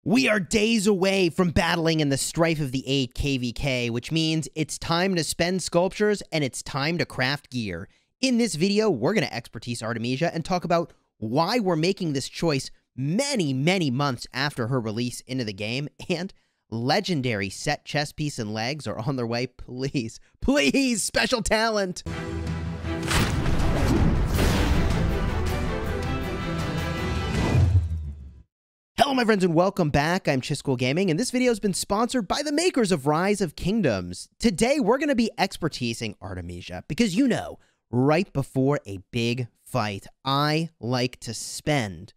We are days away from battling in the Strife of the 8 KVK, which means it's time to spend sculptures and it's time to craft gear. In this video, we're going to Expertise Artemisia and talk about why we're making this choice many months after her release into the game, and legendary set chest piece and legs are on their way. Please, special talent! Hello my friends and welcome back. I'm Chisgule Gaming and this video has been sponsored by the makers of Rise of Kingdoms. Today we're going to be expertising Artemisia because you know, right before a big fight, I like to spend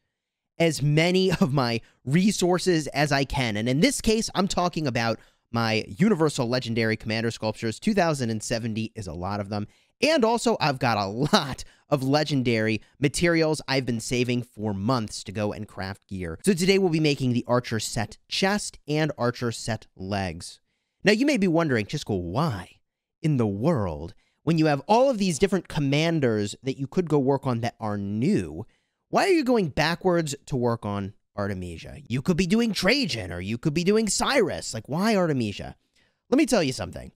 as many of my resources as I can. And in this case, I'm talking about my Universal Legendary Commander Sculptures. 2070 is a lot of them. And also, I've got a lot of legendary materials I've been saving for months to go and craft gear. So today we'll be making the Archer set chest and Archer set legs. Now you may be wondering, Chisgule, why in the world, when you have all of these different commanders that you could go work on that are new, why are you going backwards to work on Artemisia? You could be doing Trajan or you could be doing Cyrus. Like, why Artemisia? Let me tell you something.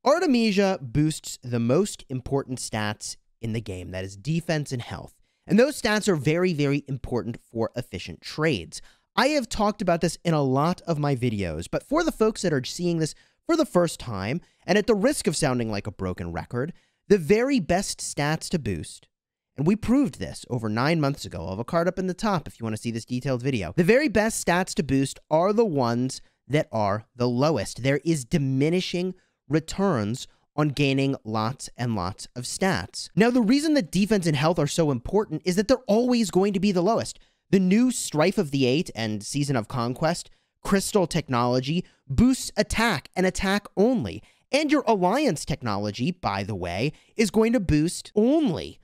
Artemisia boosts the most important stats in the game, that is defense and health. And those stats are very important for efficient trades. I have talked about this in a lot of my videos, but for the folks that are seeing this for the first time, and at the risk of sounding like a broken record, the very best stats to boost, and we proved this over 9 months ago. I'll have a card up in the top if you want to see this detailed video. The very best stats to boost are the ones that are the lowest. There is diminishing returns on gaining lots and lots of stats. Now, the reason that defense and health are so important is that they're always going to be the lowest. The new Strife of the 8 and Season of Conquest crystal technology boosts attack and attack only. And your alliance technology, by the way, is going to boost only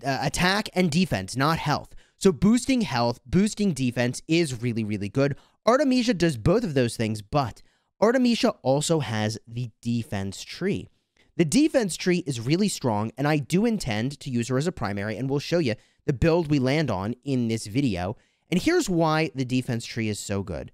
attack and defense, not health. So boosting health, boosting defense is really good. Artemisia does both of those things, but Artemisia also has the defense tree. The defense tree is really strong, and I do intend to use her as a primary, and we'll show you the build we land on in this video. And here's why the defense tree is so good.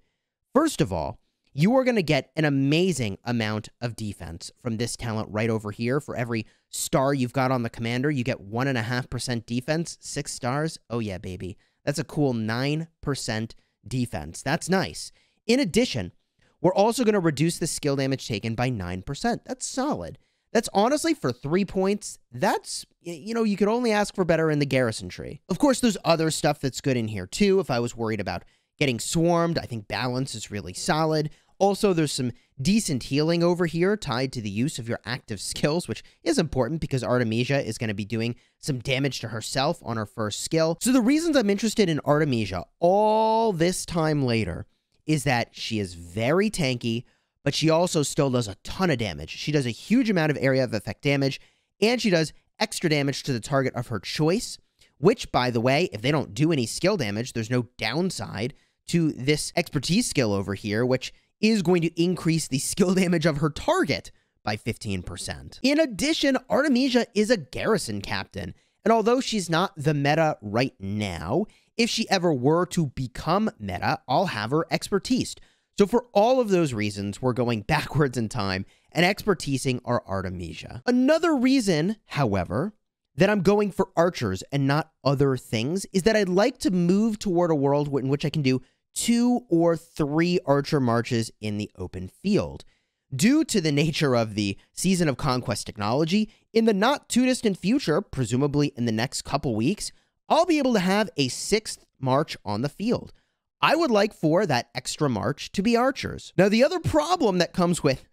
First of all, you are going to get an amazing amount of defense from this talent right over here. For every star you've got on the commander, you get 1.5% defense, 6 stars. Oh yeah, baby. That's a cool 9% defense. That's nice. In addition, we're also going to reduce the skill damage taken by 9%. That's solid. That's honestly, for 3 points, that's, you know, you could only ask for better in the Garrison tree. Of course, there's other stuff that's good in here too. If I was worried about getting swarmed, I think balance is really solid. Also, there's some decent healing over here tied to the use of your active skills, which is important because Artemisia is going to be doing some damage to herself on her first skill. So the reasons I'm interested in Artemisia all this time later is that she is very tanky, but she also still does a ton of damage. She does a huge amount of area of effect damage, and she does extra damage to the target of her choice, which, by the way, if they don't do any skill damage, there's no downside to this expertise skill over here, which is going to increase the skill damage of her target by 15%. In addition, Artemisia is a Garrison captain, and although she's not the meta right now, if she ever were to become meta, I'll have her expertised. So for all of those reasons, we're going backwards in time and expertising our Artemisia. Another reason, however, that I'm going for archers and not other things is that I'd like to move toward a world in which I can do 2 or 3 archer marches in the open field. Due to the nature of the Season of Conquest technology, in the not too distant future, presumably in the next couple weeks, I'll be able to have a 6th march on the field. I would like for that extra march to be archers. Now, the other problem that comes with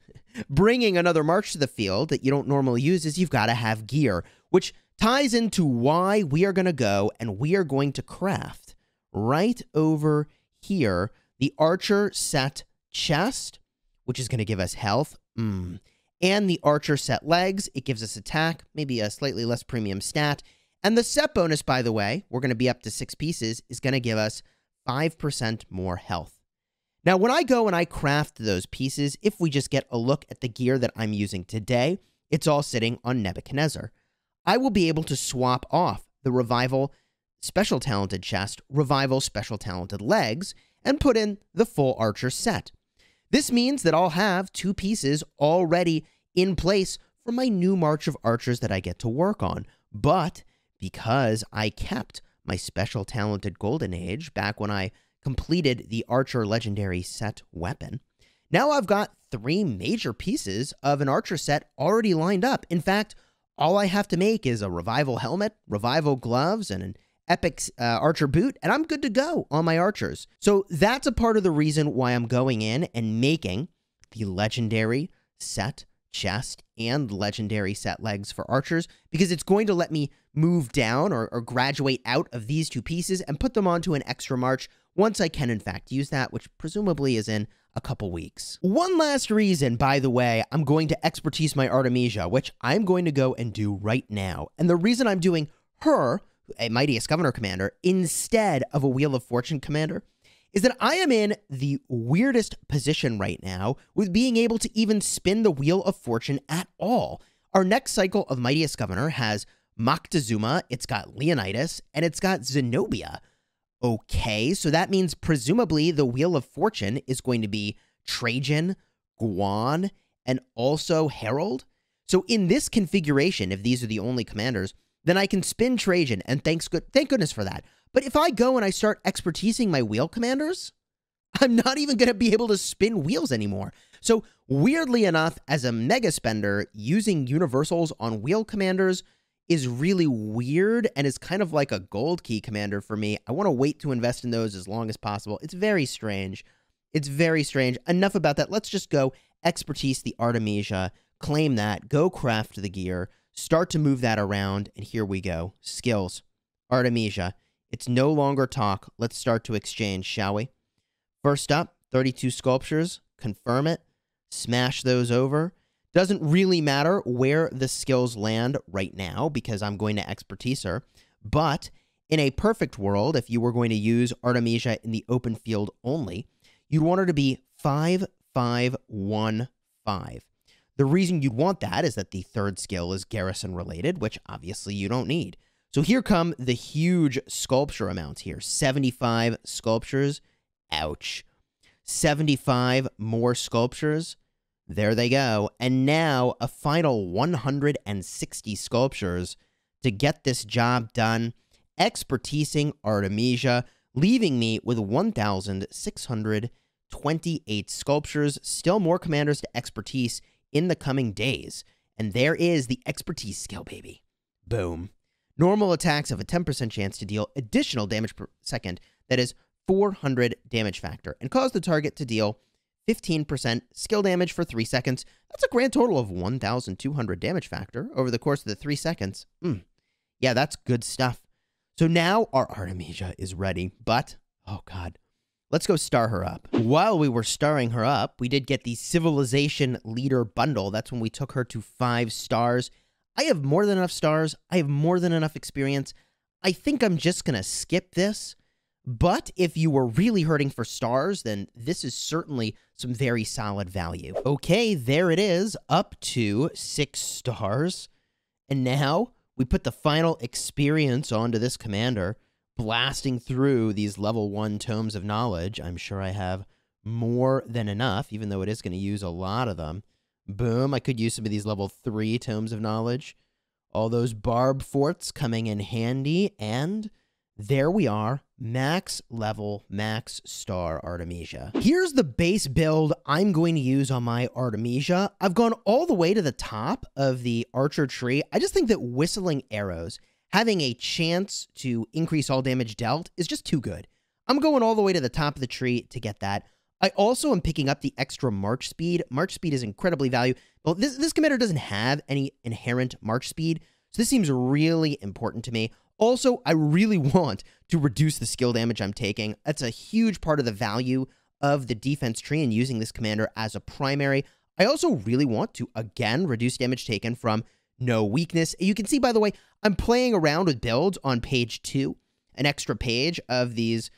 bringing another march to the field that you don't normally use is you've got to have gear, which ties into why we are going to go and we are going to craft right over here the Archer set chest, which is going to give us health, and the Archer set legs. It gives us attack, maybe a slightly less premium stat. And the set bonus, by the way, we're going to be up to 6 pieces, is going to give us 5% more health. Now, when I go and I craft those pieces, if we just get a look at the gear that I'm using today, it's all sitting on Nebuchadnezzar. I will be able to swap off the Revival Special Talented chest, Revival Special Talented legs, and put in the full archer set. This means that I'll have 2 pieces already in place for my new march of archers that I get to work on. But because I kept my special talented golden age back when I completed the archer legendary set weapon, now I've got 3 major pieces of an archer set already lined up. In fact, all I have to make is a revival helmet, revival gloves, and an epic archer boot, and I'm good to go on my archers. So that's a part of the reason why I'm going in and making the legendary set chest and legendary set legs for archers, because it's going to let me move down or graduate out of these 2 pieces and put them onto an extra march once I can in fact use that, which presumably is in a couple weeks. One last reason, by the way, I'm going to expertise my Artemisia, which I'm going to go and do right now. And the reason I'm doing her, a Mightiest Governor commander, instead of a Wheel of Fortune commander, is that I am in the weirdest position right now with being able to even spin the Wheel of Fortune at all. Our next cycle of Mightiest Governor has Moctezuma, it's got Leonidas, and it's got Zenobia. Okay, so that means presumably the Wheel of Fortune is going to be Trajan, Guan, and also Harold. So in this configuration, if these are the only commanders, then I can spin Trajan, and thank goodness for that. But if I go and I start expertising my wheel commanders, I'm not even going to be able to spin wheels anymore. So weirdly enough, as a mega spender, using universals on wheel commanders is really weird and is kind of like a gold key commander for me. I want to wait to invest in those as long as possible. It's very strange. It's very strange. Enough about that. Let's just go expertise the Artemisia, claim that, go craft the gear, start to move that around, and here we go. Skills. Artemisia. It's no longer talk. Let's start to exchange, shall we? First up, 32 sculptures. Confirm it. Smash those over. Doesn't really matter where the skills land right now because I'm going to expertise her. But in a perfect world, if you were going to use Artemisia in the open field only, you'd want her to be 5-5-1-5. The reason you'd want that is that the 3rd skill is Garrison related, which obviously you don't need. So here come the huge sculpture amounts here. 75 sculptures. Ouch. 75 more sculptures. There they go. And now a final 160 sculptures to get this job done. Expertising Artemisia, leaving me with 1,628 sculptures. Still more commanders to expertise in the coming days. And there is the expertise skill, baby. Boom. Normal attacks have a 10% chance to deal additional damage per second. That is 400 damage factor. And cause the target to deal 15% skill damage for 3 seconds. That's a grand total of 1,200 damage factor over the course of the 3 seconds. Yeah, that's good stuff. So now our Artemisia is ready, but, oh god, let's go star her up. While we were starring her up, we did get the Civilization Leader Bundle. That's when we took her to 5 stars. I have more than enough stars. I have more than enough experience. I think I'm just going to skip this. But if you were really hurting for stars, then this is certainly some very solid value. Okay, there it is, up to 6 stars. And now we put the final experience onto this commander, blasting through these level 1 tomes of knowledge. I'm sure I have more than enough, even though it is going to use a lot of them. Boom, I could use some of these level 3 tomes of knowledge. All those barb forts coming in handy, and there we are, max level, max star Artemisia. Here's the base build I'm going to use on my Artemisia. I've gone all the way to the top of the archer tree. I just think that whistling arrows, having a chance to increase all damage dealt, is just too good. I'm going all the way to the top of the tree to get that. I also am picking up the extra march speed. March speed is incredibly valuable. Well, this commander doesn't have any inherent march speed, so this seems really important to me. Also, I really want to reduce the skill damage I'm taking. That's a huge part of the value of the defense tree and using this commander as a primary. I also really want to, again, reduce damage taken from no weakness. You can see, by the way, I'm playing around with builds on page 2, an extra page of these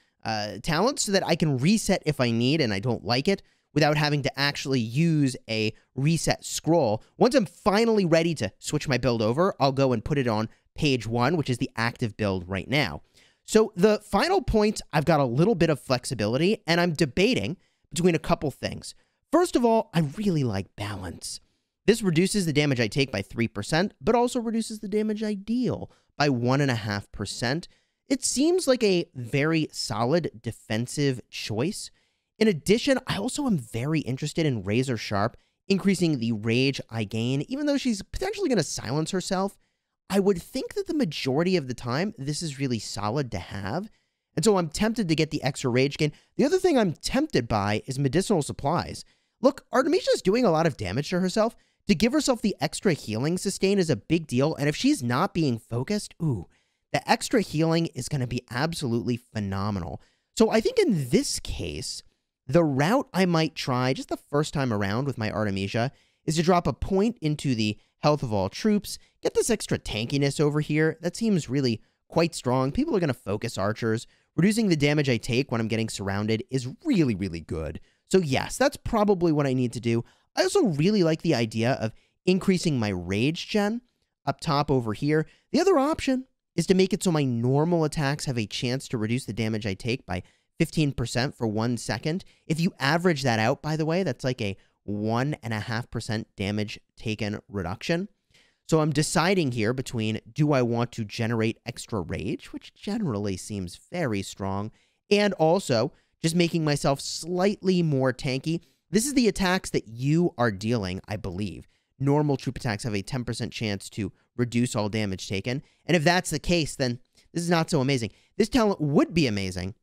talents so that I can reset if I need and I don't like it without having to actually use a reset scroll. Once I'm finally ready to switch my build over, I'll go and put it on page 1, which is the active build right now. So the final point, I've got a little bit of flexibility, and I'm debating between a couple things. First of all, I really like balance. This reduces the damage I take by 3%, but also reduces the damage I deal by 1.5%. It seems like a very solid defensive choice. In addition, I also am very interested in Razor Sharp, increasing the rage I gain. Even though she's potentially going to silence herself, I would think that the majority of the time, this is really solid to have. And so I'm tempted to get the extra rage gain. The other thing I'm tempted by is medicinal supplies. Look, Artemisia is doing a lot of damage to herself. To give herself the extra healing sustain is a big deal. And if she's not being focused, ooh, the extra healing is going to be absolutely phenomenal. So I think in this case, the route I might try just the first time around with my Artemisia is to drop a point into the health of all troops, get this extra tankiness over here. That seems really quite strong. People are going to focus archers. Reducing the damage I take when I'm getting surrounded is really, really good. So yes, that's probably what I need to do. I also really like the idea of increasing my rage gen up top over here. The other option is to make it so my normal attacks have a chance to reduce the damage I take by 15% for 1 second. If you average that out, by the way, that's like a 1.5% damage taken reduction. So I'm deciding here between, do I want to generate extra rage, which generally seems very strong, and also just making myself slightly more tanky. This is the attacks that you are dealing, I believe. Normal troop attacks have a 10% chance to reduce all damage taken. And if that's the case, then this is not so amazing. This talent would be amazing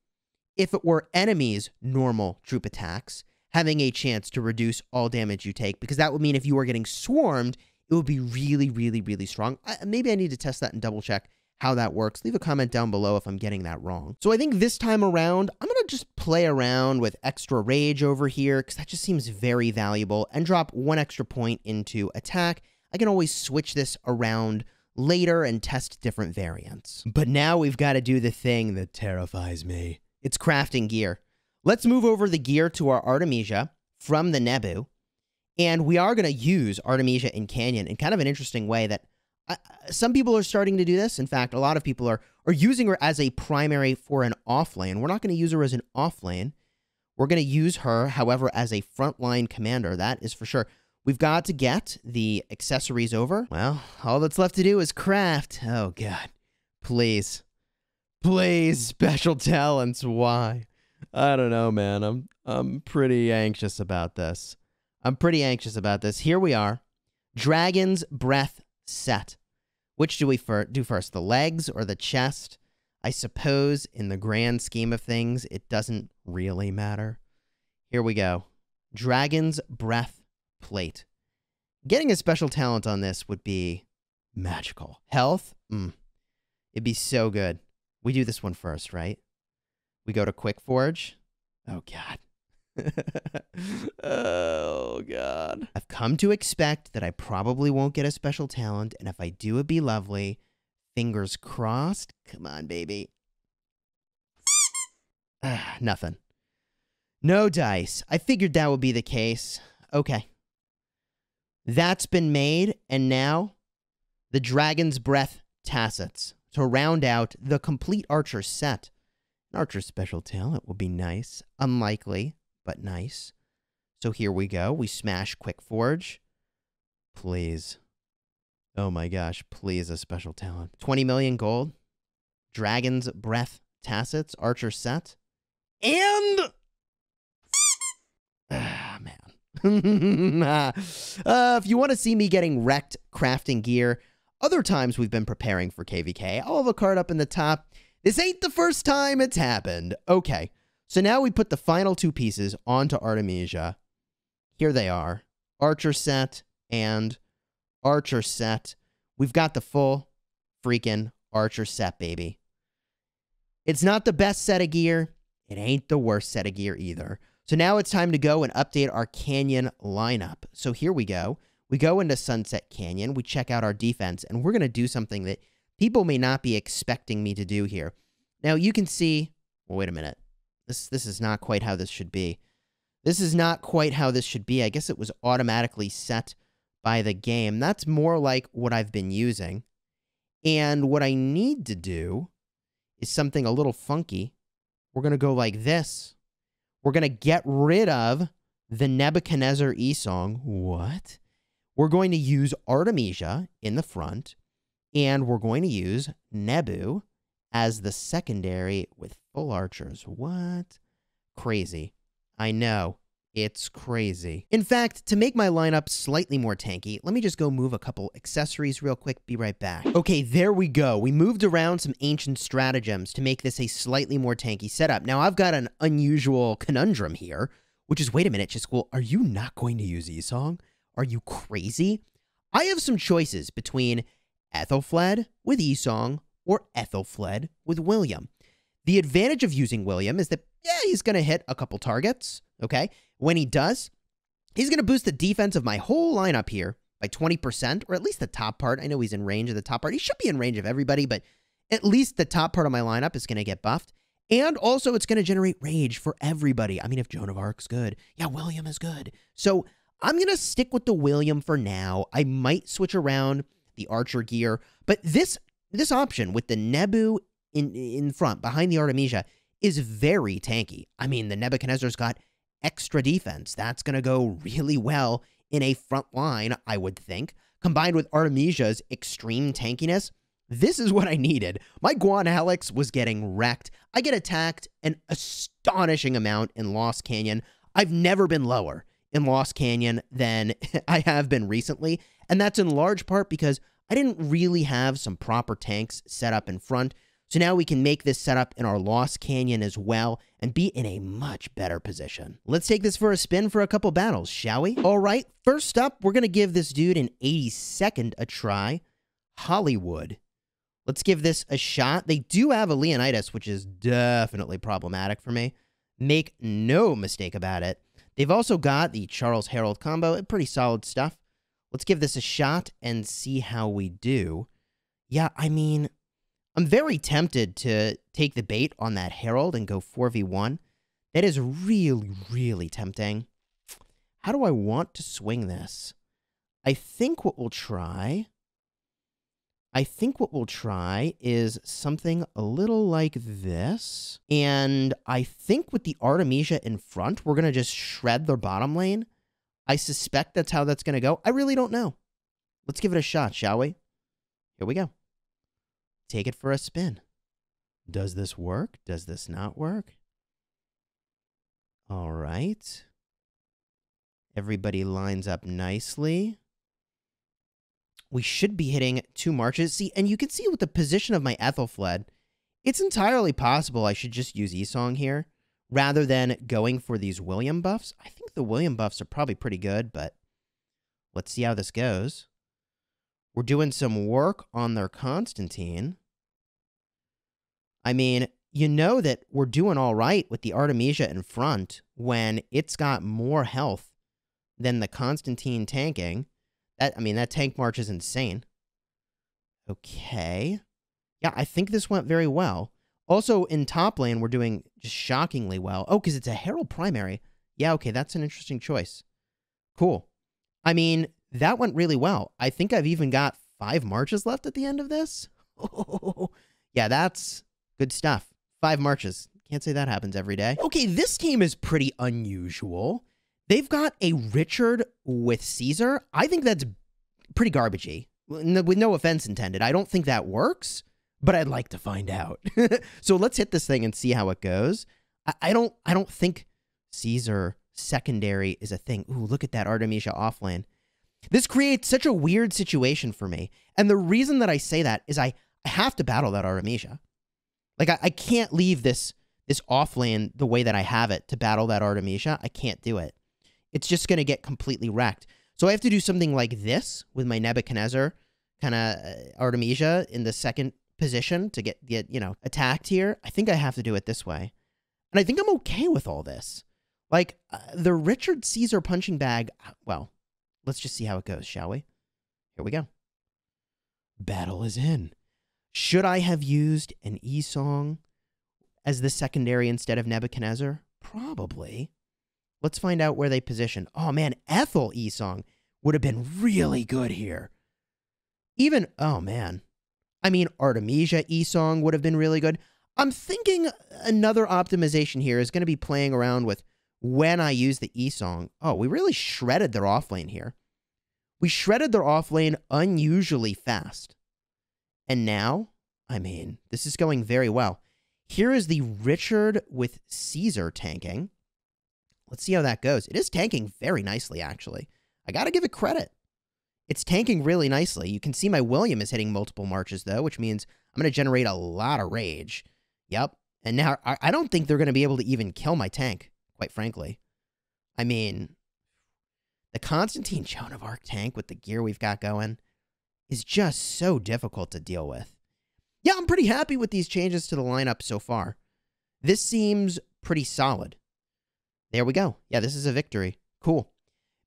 if it were enemies' normal troop attacks having a chance to reduce all damage you take, because that would mean if you were getting swarmed, it would be really, really, really strong. Maybe I need to test that and double check how that works. Leave a comment down below if I'm getting that wrong. So I think this time around, I'm going to just play around with extra rage over here, because that just seems very valuable, and drop 1 extra point into attack. I can always switch this around later and test different variants. But now we've got to do the thing that terrifies me. It's crafting gear. Let's move over the gear to our Artemisia from the Nebu. And we are going to use Artemisia in Canyon in kind of an interesting way that some people are starting to do this. In fact, a lot of people are using her as a primary for an off lane. We're not going to use her as an off lane. We're going to use her, however, as a frontline commander. That is for sure. We've got to get the accessories over. Well, all that's left to do is craft. Oh, God. Please. Please, special talents. Why? I don't know, man. I'm pretty anxious about this. Here we are. Dragon's Breath set. Which do we do first, the legs or the chest? I suppose in the grand scheme of things, it doesn't really matter. Here we go. Dragon's Breath plate. Getting a special talent on this would be magical. Health? It'd be so good. We do this one first, right? We go to Quick Forge. Oh, God. Oh, God. I've come to expect that I probably won't get a special talent, and if I do, it'd be lovely. Fingers crossed. Come on, baby. Nothing. No dice. I figured that would be the case. Okay. That's been made, and now the Dragon's Breath tassets to round out the complete Archer set. An Archer special talent will be nice. Unlikely, but nice. So here we go. We smash Quick Forge. Please. Oh my gosh, please a special talent. 20 million gold. Dragon's Breath tassets, Archer set. And... man. If you want to see me getting wrecked crafting gear, other times we've been preparing for KVK, I'll have a card up in the top. This ain't the first time it's happened. Okay, so now we put the final 2 pieces onto Artemisia. Here they are. Archer set and Archer set. We've got the full freaking Archer set, baby. It's not the best set of gear. It ain't the worst set of gear either. So now it's time to go and update our Canyon lineup. So here we go. We go into Sunset Canyon. We check out our defense, and we're going to do something that people may not be expecting me to do here. Now, you can see... Well, wait a minute. This is not quite how this should be. This is not quite how this should be. I guess it was automatically set by the game. That's more like what I've been using. And what I need to do is something a little funky. We're going to go like this. We're going to get rid of the Nebuchadnezzar E-Song. What? We're going to use Artemisia in the front, and we're going to use Nebu as the secondary with full archers. What? Crazy. I know. It's crazy. In fact, to make my lineup slightly more tanky, let me just go move a couple accessories real quick. Be right back. Okay, there we go. We moved around some ancient stratagems to make this a slightly more tanky setup. Now, I've got an unusual conundrum here, which is, wait a minute, Chisgule, are you not going to use E-Song? Are you crazy? I have some choices between Ethelfled with E-Song or Ethelfled with William. The advantage of using William is that, yeah, he's going to hit a couple targets, okay? When he does, he's going to boost the defense of my whole lineup here by 20%, or at least the top part. I know he's in range of the top part. He should be in range of everybody, but at least the top part of my lineup is going to get buffed. And also, it's going to generate rage for everybody. I mean, if Joan of Arc's good, yeah, William is good. So I'm going to stick with the William for now. I might switch around the archer gear, but this option with the Nebu in front, behind the Artemisia, is very tanky. I mean, the Nebuchadnezzar's got extra defense. That's going to go really well in a front line, I would think. Combined with Artemisia's extreme tankiness, this is what I needed. My Guan Helix was getting wrecked. I get attacked an astonishing amount in Lost Canyon. I've never been lower in Lost Canyon than I have been recently, and that's in large part because I didn't really have some proper tanks set up in front. So now we can make this setup in our Lost Canyon as well and be in a much better position. Let's take this for a spin for a couple battles, shall we? All right, first up, we're going to give this dude an 82nd a try. Hollywood. Let's give this a shot. They do have a Leonidas, which is definitely problematic for me. Make no mistake about it. They've also got the Charles Harold combo. Pretty solid stuff. Let's give this a shot and see how we do. Yeah, I mean, I'm very tempted to take the bait on that Herald and go 4v1. That is really, really tempting. How do I want to swing this? I think what we'll try is something a little like this. And I think with the Artemisia in front, we're going to just shred their bottom lane. I suspect that's how that's going to go. I really don't know. Let's give it a shot, shall we? Here we go. Take it for a spin. Does this work? Does this not work? All right. Everybody lines up nicely. We should be hitting 2 marches. See, and you can see with the position of my Ethelfled, it's entirely possible I should just use E-Song here rather than going for these William buffs. I think the William buffs are probably pretty good, but let's see how this goes. We're doing some work on their Constantine. I mean, you know that we're doing all right with the Artemisia in front when it's got more health than the Constantine tanking. That tank march is insane. Okay. Yeah, I think this went very well. Also, in top lane, we're doing just shockingly well. Oh, because it's a Herald primary. Yeah, okay, that's an interesting choice. Cool. I mean, that went really well. I think I've even got 5 marches left at the end of this. Oh, yeah, that's good stuff. 5 marches. Can't say that happens every day. Okay, this team is pretty unusual. They've got a Richard with Caesar. I think that's pretty garbagey. With no offense intended. I don't think that works, but I'd like to find out. So let's hit this thing and see how it goes. I don't think Caesar secondary is a thing. Ooh, look at that Artemisia offlane. This creates such a weird situation for me. And the reason that I say that is I have to battle that Artemisia. Like, I can't leave this offlane the way that I have it to battle that Artemisia. I can't do it. It's just going to get completely wrecked. So I have to do something like this with my Nebuchadnezzar kind of Artemisia in the second position to get attacked here. I think I have to do it this way. And I think I'm okay with all this. Like, the Richard Caesar punching bag, well, let's just see how it goes, shall we? Here we go. Battle is in. Should I have used an E-Song as the secondary instead of Nebuchadnezzar? Probably. Let's find out where they position. Oh, man, Ethel E-Song would have been really good here. Even, oh, man. I mean, Artemisia E-Song would have been really good. I'm thinking another optimization here is going to be playing around with when I use the E-Song. Oh, we really shredded their offlane here. We shredded their offlane unusually fast. And now, I mean, this is going very well. Here is the Richard with Caesar tanking. Let's see how that goes. It is tanking very nicely, actually. I got to give it credit. It's tanking really nicely. You can see my William is hitting multiple marches, though, which means I'm going to generate a lot of rage. Yep. And now I don't think they're going to be able to even kill my tank, quite frankly. I mean, the Constantine Joan of Arc tank with the gear we've got going is just so difficult to deal with. Yeah, I'm pretty happy with these changes to the lineup so far. This seems pretty solid. There we go. Yeah, this is a victory. Cool.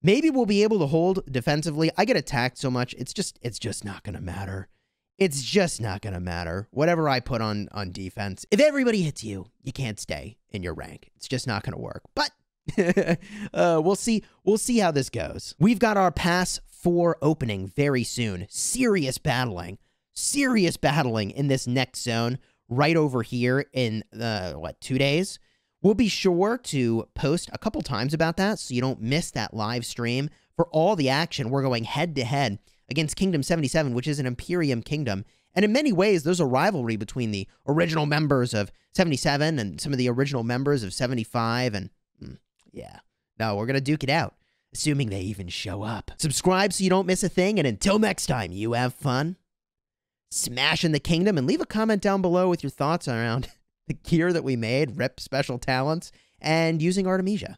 Maybe we'll be able to hold defensively. I get attacked so much, it's just not going to matter. It's just not going to matter. Whatever I put on defense, if everybody hits you, you can't stay in your rank. It's just not going to work. But we'll see. We'll see how this goes. We've got our Pass 4 opening very soon. Serious battling in this next zone right over here in, 2 days? We'll be sure to post a couple times about that so you don't miss that live stream. For all the action, we're going head-to-head against Kingdom 77, which is an Imperium kingdom. And in many ways, there's a rivalry between the original members of 77 and some of the original members of 75. And yeah, no, we're going to duke it out, assuming they even show up. Subscribe so you don't miss a thing. And until next time, you have fun smashing the kingdom, and leave a comment down below with your thoughts around the gear that we made, rip special talents, and using Artemisia.